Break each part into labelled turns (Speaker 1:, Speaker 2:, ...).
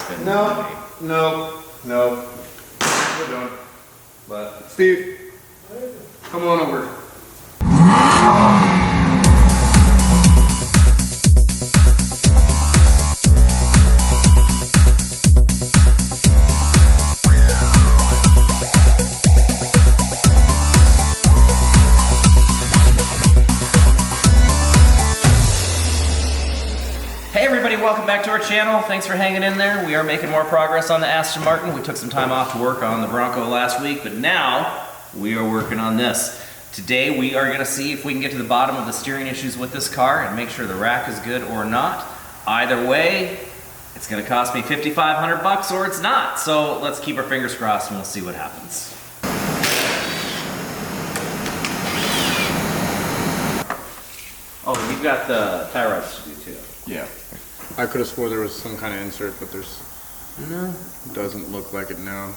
Speaker 1: spin.
Speaker 2: No. We're done. But Steve, come on over.
Speaker 1: Hey everybody, welcome back to our channel. Thanks for hanging in there. We are making more progress on the Aston Martin. We took some time off to work on the Bronco last week, but now we are working on this. Today we are gonna see if we can get to the bottom of the steering issues with this car and make sure the rack is good or not. Either way, it's gonna cost me 5,500 bucks or it's not. So let's keep our fingers crossed and we'll see what happens. Oh, you've got the tie rods to do too.
Speaker 2: Yeah. I could have swore there was some kind of insert, but there's
Speaker 1: No.
Speaker 2: doesn't look like it now.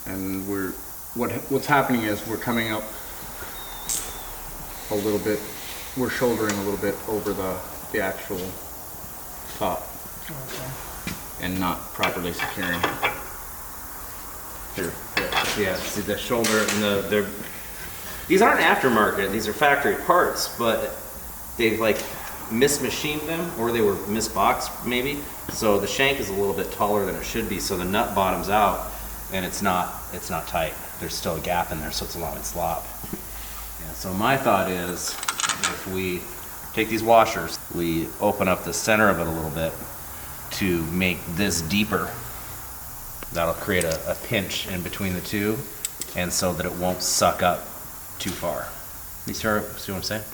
Speaker 2: And what's happening is we're coming up a little bit. We're shouldering a little bit over the actual top, and not properly securing. Here.
Speaker 1: Yeah, see the shoulder and these aren't aftermarket, these are factory parts, but they've like mismachined them, or they were misboxed maybe. So the shank is a little bit taller than it should be, so the nut bottoms out and it's not tight. There's still a gap in there, so it's allowing slop. Yeah, so my thought is if we take these washers, we open up the center of it a little bit to make this deeper. That'll create a pinch in between the two, and so that it won't suck up too far. You see what I'm saying?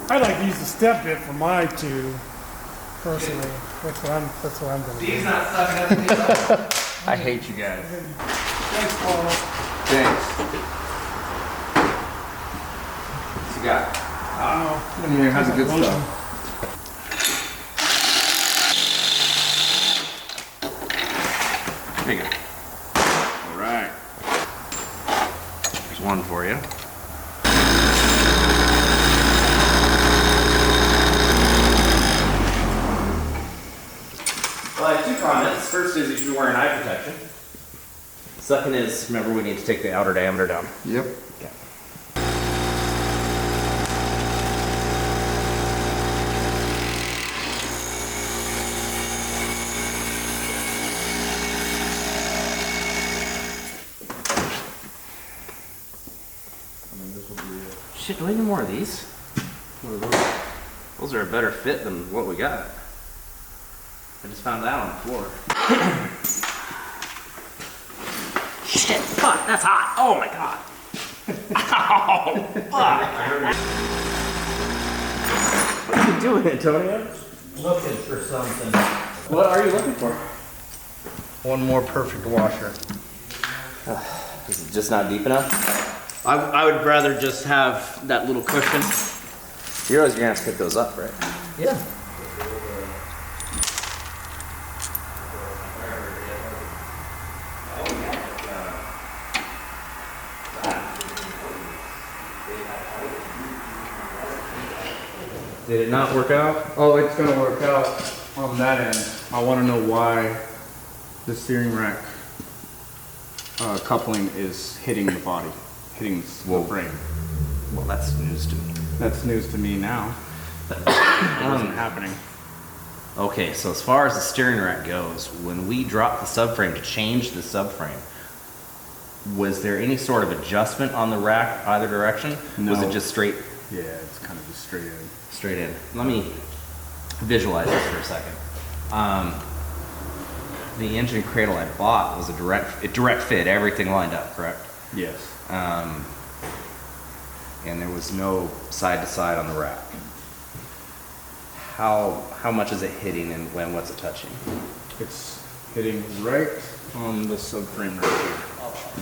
Speaker 3: I like to use the step bit for my two, personally. That's what I'm going to do.
Speaker 1: not sucking up.
Speaker 2: I hate you guys.
Speaker 3: Thanks, Paul.
Speaker 2: Thanks.
Speaker 1: What you got?
Speaker 2: Here has the good
Speaker 3: Lotion.
Speaker 2: stuff.
Speaker 1: There you go.
Speaker 2: All right.
Speaker 1: There's one for you. Well, I have two comments. First is you should be wearing eye protection. Second is, remember, we need to take the outer diameter down.
Speaker 2: Yep.
Speaker 1: Okay. Shit, do we need more of these? What are those? Those are a better fit than what we got. I just found that on the floor. Shit, fuck, that's hot. Oh my god. Ow, fuck. What are you doing, Antonio?
Speaker 4: Looking for something.
Speaker 1: What are you looking for?
Speaker 4: One more perfect washer.
Speaker 1: Is it just not deep enough? I would rather just have that little cushion. You realize you're gonna have to pick those up, right?
Speaker 4: Yeah.
Speaker 1: Did it not work out?
Speaker 2: Oh, it's gonna work out on that end. I want to know why the steering rack coupling is hitting the body, hitting the frame.
Speaker 1: Well, that's news to me.
Speaker 2: That's news to me now. It wasn't happening.
Speaker 1: Okay, so as far as the steering rack goes, when we dropped the subframe to change the subframe, was there any sort of adjustment on the rack either direction?
Speaker 2: No.
Speaker 1: Was it just straight?
Speaker 2: Yeah, it's kind of just straight in.
Speaker 1: Straight in. Let me visualize this for a second. The engine cradle I bought was a direct fit, everything lined up, correct?
Speaker 2: Yes.
Speaker 1: And there was no side to side on the rack. How much is it hitting and what's it touching?
Speaker 2: It's hitting right on the subframe right here.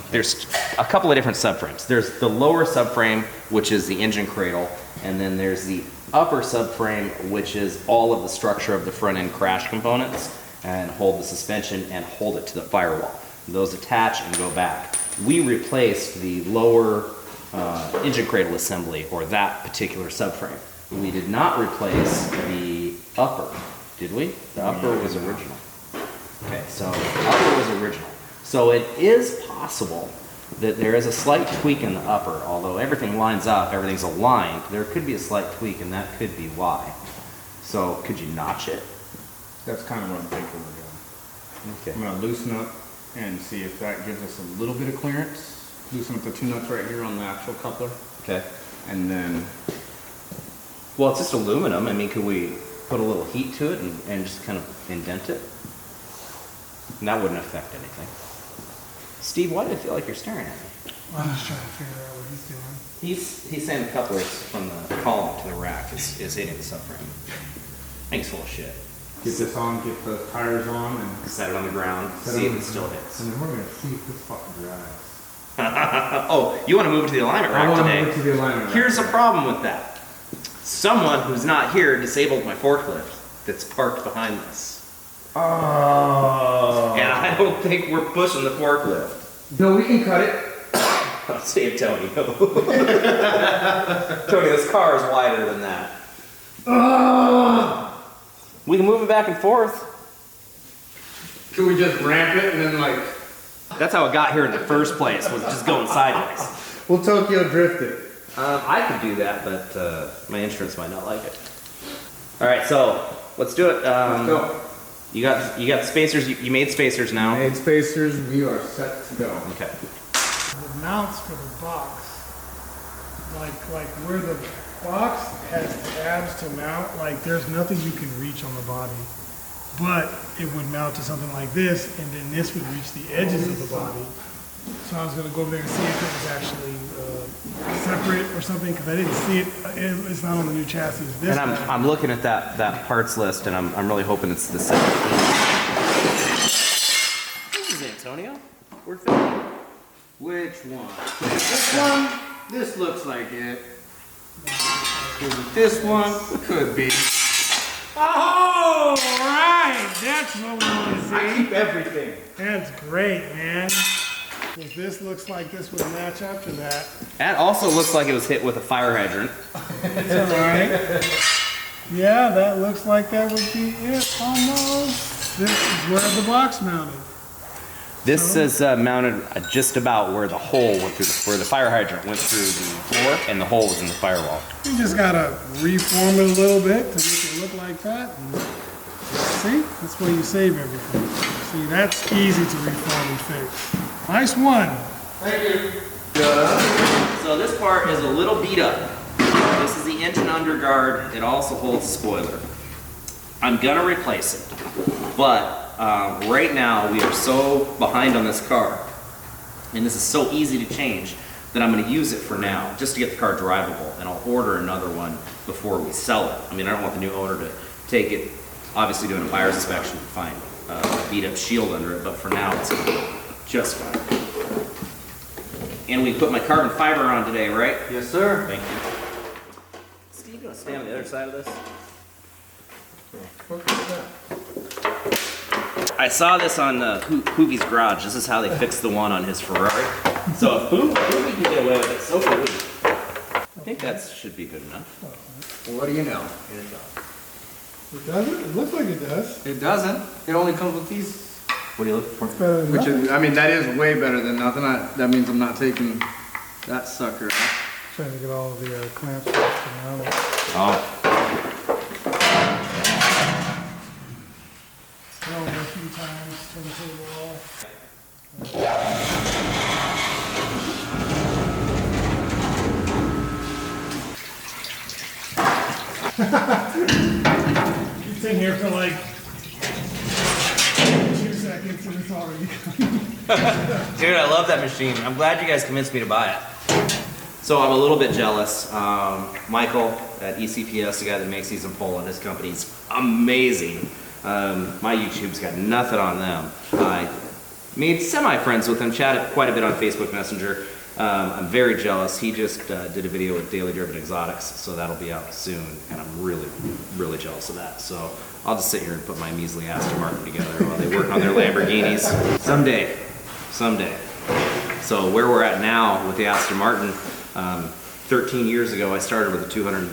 Speaker 1: There's a couple of different subframes. There's the lower subframe, which is the engine cradle, and then there's the upper subframe, which is all of the structure of the front end crash components and hold the suspension and hold it to the firewall. Those attach and go back. we replaced the lower engine cradle assembly, or that particular subframe. We did not replace the upper, did we? The upper was original. Okay, so the upper was original. So it is possible that there is a slight tweak in the upper, although everything lines up, everything's aligned, there could be a slight tweak, and that could be why. So could you notch it?
Speaker 2: That's kind of what I'm thinking we're doing.
Speaker 1: Okay.
Speaker 2: I'm gonna loosen up and see if that gives us a little bit of clearance. Loosen up the two nuts right here on the actual coupler,
Speaker 1: Okay.
Speaker 2: and then
Speaker 1: Well, it's just aluminum. I mean, could we put a little heat to it and just kind of indent it? And that wouldn't affect anything. Steve, why do I feel like you're staring at me?
Speaker 3: I'm just trying to figure out what he's doing.
Speaker 1: He's saying the couplers from the column to the rack is hitting the subframe. Thanks full of shit.
Speaker 2: get this on, get the tires on, and
Speaker 1: Set it on the ground,
Speaker 2: set
Speaker 1: see
Speaker 2: it
Speaker 1: if
Speaker 2: on
Speaker 1: it still hits.
Speaker 2: And then we're gonna see if this fucking drives.
Speaker 1: Oh, you want to move it to the alignment
Speaker 2: I
Speaker 1: rack
Speaker 2: want to
Speaker 1: today?
Speaker 2: move it to the alignment rack.
Speaker 1: Here's a problem with that. Someone who's not here disabled my forklift that's parked behind this.
Speaker 2: Oh.
Speaker 1: And I don't think we're pushing the forklift.
Speaker 2: No, we can cut it.
Speaker 1: I'll save Tony. Tony, this car is wider than that. We can move it back and forth.
Speaker 2: Should we just ramp it and then like?
Speaker 1: That's how it got here in the first place, was just going sideways.
Speaker 2: We'll Tokyo drift it.
Speaker 1: I could do that, but my insurance might not like it. All right, so let's do it.
Speaker 2: Let's go.
Speaker 1: You got the spacers. You made spacers now.
Speaker 2: Made spacers, we are set to go.
Speaker 1: Okay.
Speaker 3: The mounts for the box, like where the box has tabs to mount, like there's nothing you can reach on the body. But it would mount to something like this, and then this would reach the edges of the body. So I was gonna go over there and see if it was actually separate or something, because I didn't see it. It's not on the new chassis. This
Speaker 1: And
Speaker 3: one.
Speaker 1: I'm looking at that parts list, and I'm really hoping it's the 17. This is Antonio. We're filming.
Speaker 2: Which one? This one? This looks like it. This one could be.
Speaker 3: Oh, right! That's what we want to see.
Speaker 2: keep everything.
Speaker 3: That's great, man. Because this looks like this would match up to that.
Speaker 1: That also looks like it was hit with a fire hydrant.
Speaker 3: It's all right. Yeah, that looks like that would be it, almost. This is where the box mounted.
Speaker 1: This is mounted just about where the hole went through, where the fire hydrant went through the floor, and the hole was in the firewall.
Speaker 3: You just gotta reform it a little bit to make it look like that. And see, that's where you save everything. See, that's easy to reform and fix. Nice one.
Speaker 2: Thank you.
Speaker 1: So this part is a little beat up. This is the engine underguard. It also holds a spoiler. I'm gonna replace it, but right now we are so behind on this car, and this is so easy to change, that I'm gonna use it for now, just to get the car drivable, and I'll order another one before we sell it. I mean, I don't want the new owner to take it, obviously doing a buyer's inspection, find a beat up shield under it, but for now it's gonna be just fine. And we put my carbon fiber on today, right?
Speaker 2: Yes, sir.
Speaker 1: Thank you. Steve, you gonna stand on the other side of this? I saw this on Hoovie's Garage. This is how they fixed the one on his Ferrari. So if Hoovie can get away with it, so can we. I think that should be good enough.
Speaker 2: Well, what do you know?
Speaker 3: It doesn't? It looks like it does.
Speaker 2: It doesn't. It only comes with these.
Speaker 1: What are you looking for?
Speaker 3: Better than
Speaker 2: Which
Speaker 3: nothing.
Speaker 2: is, I mean, that is way better than nothing. That means I'm not taking that sucker out.
Speaker 3: Trying to get all of the clamps off the mount.
Speaker 1: Oh,
Speaker 3: Throw it a few times, turn the table off. You sit here for like 2 seconds and it's already gone.
Speaker 1: dude, I love that machine. I'm glad you guys convinced me to buy it. So I'm a little bit jealous. Michael at ECPS, the guy that makes these in Poland, his company's amazing. My YouTube's got nothing on them. I made semi-friends with him, chatted quite a bit on Facebook Messenger. I'm very jealous. He just did a video with Daily Driven Exotics, so that'll be out soon, and I'm really, really jealous of that. So I'll just sit here and put my measly Aston Martin together while they work on their Lamborghinis. Someday. So where we're at now with the Aston Martin, 13 years ago I started with a $250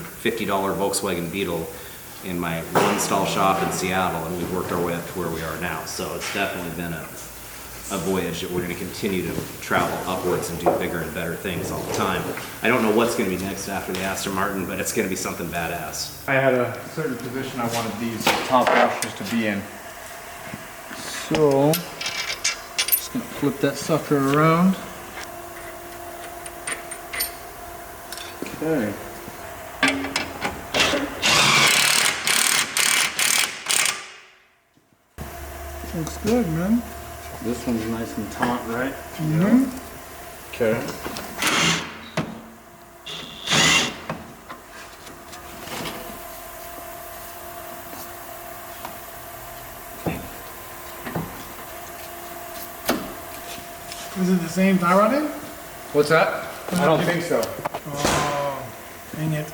Speaker 1: Volkswagen Beetle in my one stall shop in Seattle, and we've worked our way up to where we are now. So it's definitely been a voyage that we're going to continue to travel upwards and do bigger and better things all the time. I don't know what's going to be next after the Aston Martin, but it's going to be something badass.
Speaker 2: I had a certain position I wanted these top washers to be in. So, just gonna flip that sucker around. Okay.
Speaker 3: Looks good, man.
Speaker 2: This one's nice and taut, right?
Speaker 3: Mm-hmm.
Speaker 2: Okay.
Speaker 3: Is it the same tie rodding?
Speaker 2: What's that? I don't think so.
Speaker 3: Oh, dang it.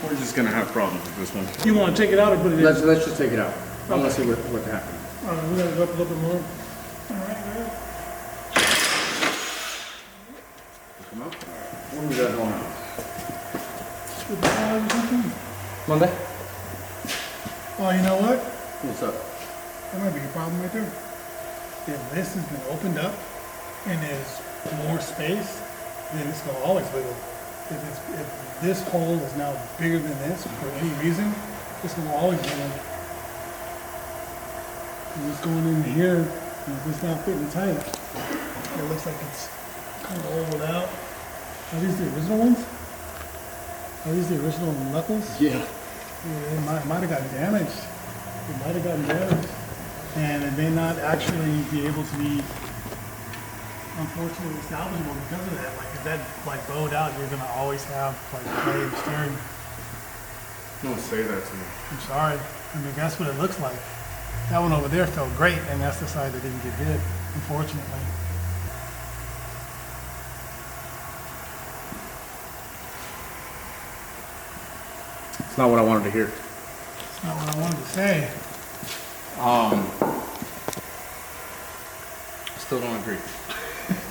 Speaker 2: We're just gonna have problems with this one.
Speaker 3: You want to take it out or put it in?
Speaker 2: Let's just take it out. I want to see what happens.
Speaker 3: We gotta go up a little bit more. All right, good.
Speaker 2: Come up. What do we got going on?
Speaker 3: With the tires or something?
Speaker 2: Monday?
Speaker 3: Oh, you know what?
Speaker 2: What's up?
Speaker 3: That might be a problem right there. If this has been opened up and there's more space, then it's gonna always wiggle. If this hole is now bigger than this for any reason, it's gonna always wiggle. And it's going in here, and if it's not fitting tight, it looks like it's kind of ovaled out. Are these the original ones? Are these the original knuckles?
Speaker 2: Yeah.
Speaker 3: Yeah, it might have gotten damaged. It might have gotten damaged. And it may not actually be able to be, unfortunately, salvageable because of that. Like, if that, like, bowed out, you're going to always have, like, play of steering.
Speaker 2: Don't say that to me.
Speaker 3: I'm sorry. I mean, that's what it looks like. That one over there felt great, and that's the side that didn't get hit, unfortunately.
Speaker 2: It's not what I wanted to hear.
Speaker 3: That's not what I wanted to say.
Speaker 2: Still don't agree.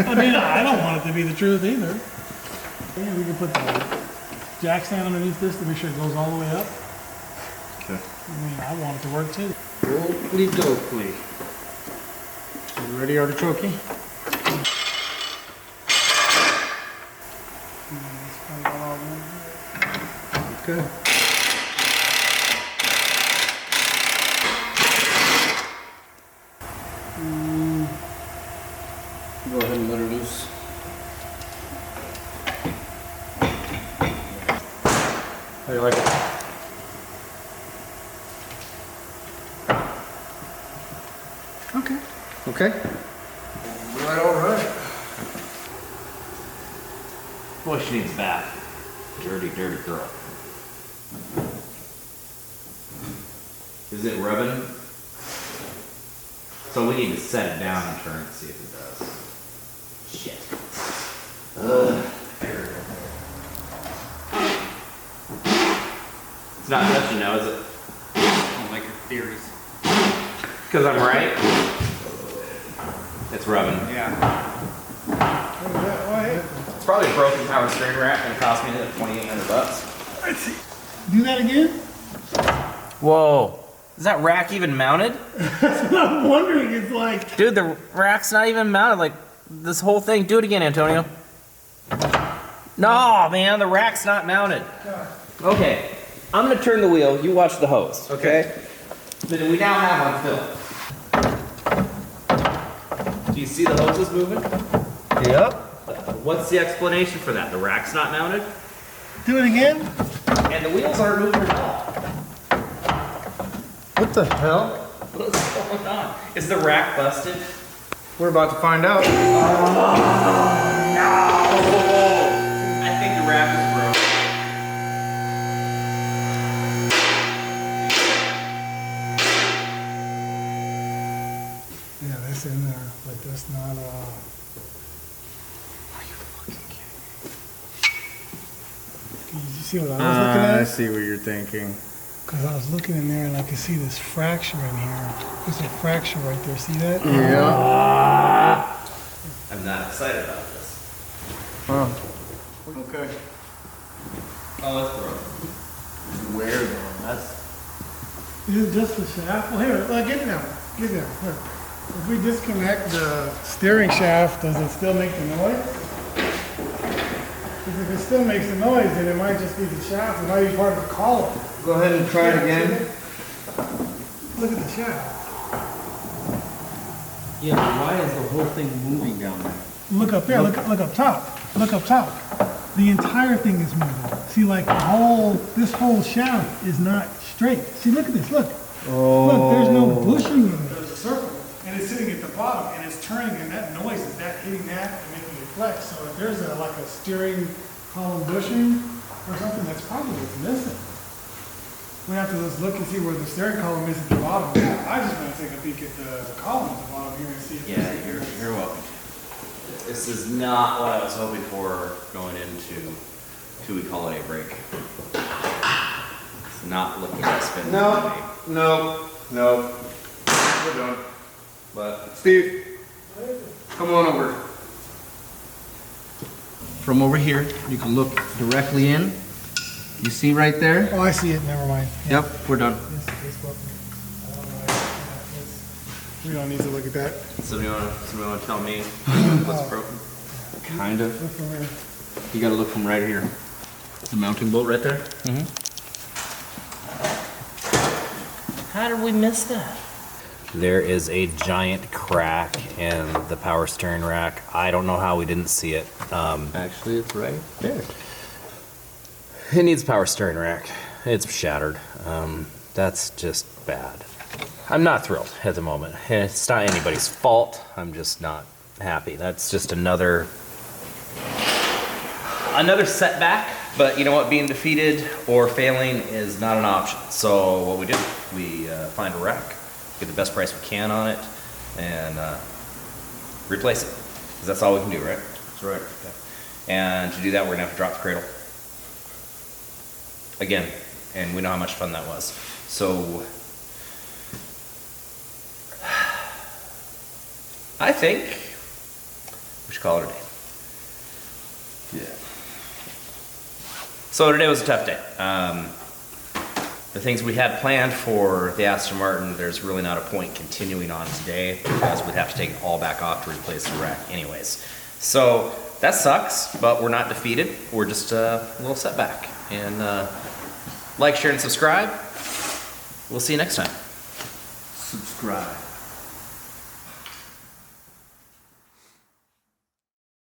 Speaker 3: I mean, I don't want it to be the truth either. Yeah, we can put the jack stand underneath this to make sure it goes all the way up.
Speaker 2: Okay.
Speaker 3: I mean, I want it to work too.
Speaker 2: Oakley dokley. You ready, Artichoke? Okay. Go ahead and let her loose. How do you like it?
Speaker 3: Okay.
Speaker 2: Okay.
Speaker 4: All right.
Speaker 1: Boy, she needs a bath. Dirty, dirty girl. Is it rubbing? So we need to set it down and turn it to see if it does. Shit. Ugh. It's not touching now, is it?
Speaker 2: I don't like your theories.
Speaker 1: Because I'm right? It's rubbing.
Speaker 2: Yeah.
Speaker 1: It's probably a broken power steering rack and it cost me like $2,800.
Speaker 3: Let's see. Do that again?
Speaker 1: Whoa. Is that rack even mounted?
Speaker 3: That's what I'm wondering. It's like,
Speaker 1: Dude, the rack's not even mounted. Like, this whole thing. Do it again, Antonio. No, man, the rack's not mounted. Okay, I'm gonna turn the wheel. You watch the hose, okay? That we now have on film. Do you see the hoses moving?
Speaker 4: Yep.
Speaker 1: What's the explanation for that? The rack's not mounted?
Speaker 3: do it again?
Speaker 1: And the wheels aren't moving at all.
Speaker 4: What the hell?
Speaker 1: What's going on? Is the rack busted?
Speaker 2: We're about to find out.
Speaker 1: I think the rack is broken.
Speaker 3: Yeah, that's in there, but that's not, Can you see what I was looking
Speaker 2: I
Speaker 3: at?
Speaker 2: see what you're thinking.
Speaker 3: Because I was looking in there and I could see this fracture in here. There's a fracture right there, see that?
Speaker 2: Yeah.
Speaker 1: I'm not excited about this.
Speaker 2: Huh. Okay.
Speaker 1: Oh, that's broken.
Speaker 2: Where though? That's
Speaker 3: Is it just the shaft? Well, here, get down. Get down. Here. If we disconnect the steering shaft, does it still make the noise? Because if it still makes the noise, then it might just be the shaft. It might be part of the column.
Speaker 2: go ahead and try it again.
Speaker 3: Look at the shaft.
Speaker 5: Yeah, but why is the whole thing moving down there?
Speaker 3: Look up there. Look up top. Look up top. The entire thing is moving. See, like this whole shaft is not straight. See, look at this. Look.
Speaker 2: Oh.
Speaker 3: Look, there's no bushing in there. There's a circle, and it's sitting at the bottom, and it's turning, and that noise is that hitting that and making it flex. So if there's like a steering column bushing or something, that's probably what's missing. We have to just look and see where the steering column is at the bottom. Yeah, I just want to take a peek at the column at the bottom here and see if
Speaker 1: Yeah, you're welcome. This is not what I was hoping for going into 2-week holiday break. It's not looking to spend money.
Speaker 2: No. We're done.
Speaker 1: But
Speaker 2: Steve, come on over. From over here, you can look directly in. You see right there?
Speaker 3: Oh, I see it. Never mind.
Speaker 2: Yep, we're done.
Speaker 3: This button. We don't need to look at that.
Speaker 1: somebody want to tell me what's broken?
Speaker 2: Kind of.
Speaker 3: Look from here.
Speaker 2: You gotta look from right here.
Speaker 1: The mounting bolt right there? How did we miss that? There is a giant crack in the power steering rack. I don't know how we didn't see it.
Speaker 2: Actually, it's right there.
Speaker 1: It needs a power steering rack. It's shattered. That's just bad. I'm not thrilled at the moment. It's not anybody's fault. I'm just not happy. That's just another setback. But you know what? Being defeated or failing is not an option. So what we do, we find a rack, get the best price we can on it, and replace it. Because that's all we can do, right?
Speaker 2: That's right.
Speaker 1: Okay. And to do that, we're gonna have to drop the cradle. Again, and we know how much fun that was. So I think we should call it a day.
Speaker 2: Yeah.
Speaker 1: So today was a tough day. The things we had planned for the Aston Martin, there's really not a point continuing on today because we'd have to take it all back off to replace the rack anyways. So that sucks, but we're not defeated. We're just a little setback. And like, share, and subscribe. We'll see you next time.
Speaker 2: Subscribe.